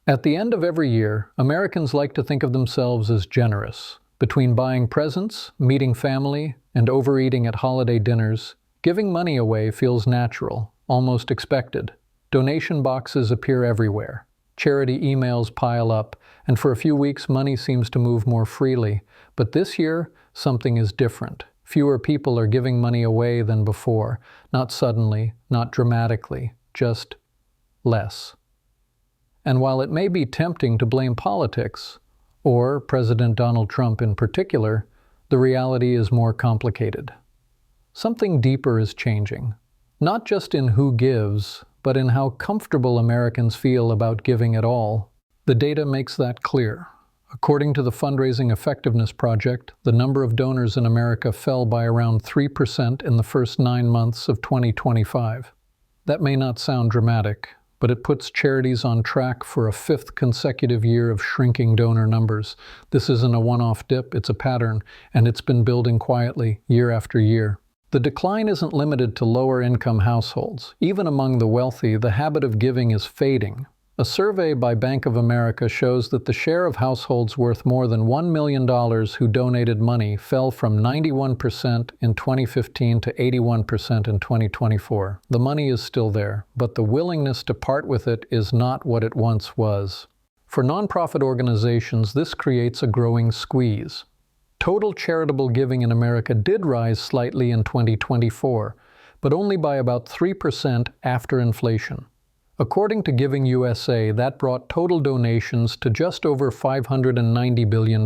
At the end of every year, Americans like to think of themselves as generous. Between buying presents, meeting family, and overeating at holiday dinners, giving money away feels natural, almost expected. Donation boxes appear everywhere. Charity emails pile up, and for a few weeks money seems to move more freely. But this year, something is different. Fewer people are giving money away than before. Not suddenly, not dramatically, just less. And while it may be tempting to blame politics, or President Donald Trump in particular, the reality is more complicated. Something deeper is changing, not just in who gives, but in how comfortable Americans feel about giving at all. The data makes that clear. According to the Fundraising Effectiveness Project, the number of donors in America fell by around 3% in the first 9 months of 2025. That may not sound dramatic, but it puts charities on track for a 5th consecutive year of shrinking donor numbers. This isn't a one-off dip, it's a pattern, and it's been building quietly year after year. The decline isn't limited to lower-income households. Even among the wealthy, the habit of giving is fading. A survey by Bank of America shows that the share of households worth more than $1 million who donated money fell from 91% in 2015 to 81% in 2024. The money is still there, but the willingness to part with it is not what it once was. For nonprofit organizations, this creates a growing squeeze. Total charitable giving in America did rise slightly in 2024, but only by about 3% after inflation. According to Giving USA, that brought total donations to just over $590 billion.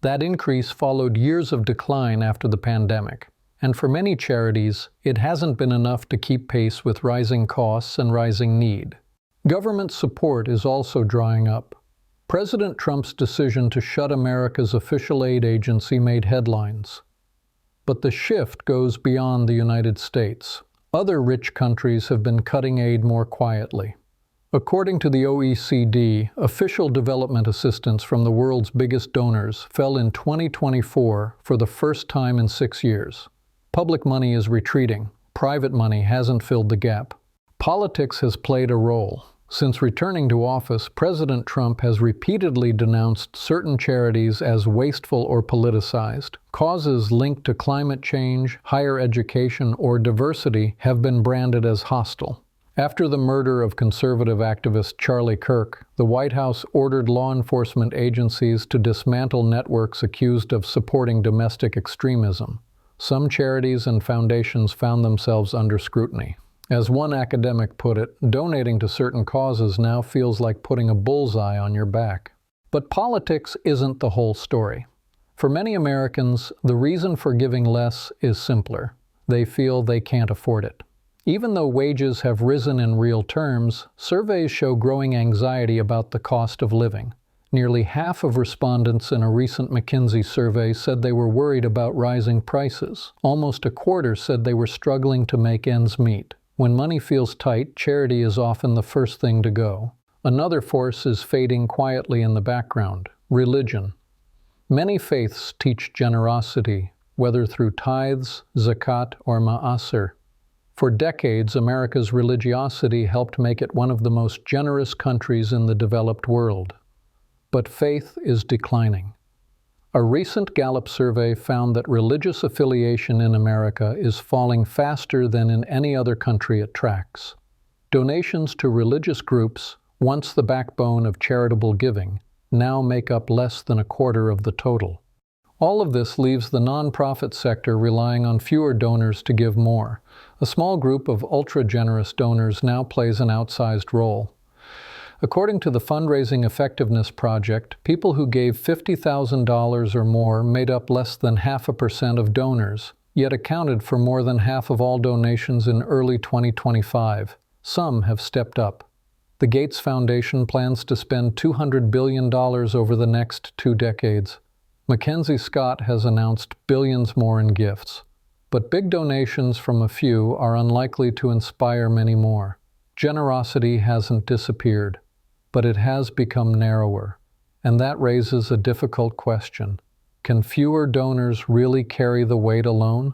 That increase followed years of decline after the pandemic. And for many charities, it hasn't been enough to keep pace with rising costs and rising need. Government support is also drying up. President Trump's decision to shut America's official aid agency made headlines. But the shift goes beyond the United States. Other rich countries have been cutting aid more quietly. According to the OECD, official development assistance from the world's biggest donors fell in 2024 for the first time in 6 years. Public money is retreating. Private money hasn't filled the gap. Politics has played a role. Since returning to office, President Trump has repeatedly denounced certain charities as wasteful or politicized. Causes linked to climate change, higher education, or diversity have been branded as hostile. After the murder of conservative activist Charlie Kirk, the White House ordered law enforcement agencies to dismantle networks accused of supporting domestic extremism. Some charities and foundations found themselves under scrutiny. As one academic put it, donating to certain causes now feels like putting a bullseye on your back. But politics isn't the whole story. For many Americans, the reason for giving less is simpler. They feel they can't afford it. Even though wages have risen in real terms, surveys show growing anxiety about the cost of living. Nearly half of respondents in a recent McKinsey survey said they were worried about rising prices. Almost a quarter said they were struggling to make ends meet. When money feels tight, charity is often the first thing to go. Another force is fading quietly in the background: religion. Many faiths teach generosity, whether through tithes, zakat, or ma'aser. For decades, America's religiosity helped make it one of the most generous countries in the developed world. But faith is declining. A recent Gallup survey found that religious affiliation in America is falling faster than in any other country it tracks. Donations to religious groups, once the backbone of charitable giving, now make up less than a quarter of the total. All of this leaves the nonprofit sector relying on fewer donors to give more. A small group of ultra-generous donors now plays an outsized role. According to the Fundraising Effectiveness Project, people who gave $50,000 or more made up less than 0.5% of donors, yet accounted for more than half of all donations in early 2025. Some have stepped up. The Gates Foundation plans to spend $200 billion over the next 2 decades. Mackenzie Scott has announced billions more in gifts. But big donations from a few are unlikely to inspire many more. Generosity hasn't disappeared, but it has become narrower. And that raises a difficult question. Can fewer donors really carry the weight alone?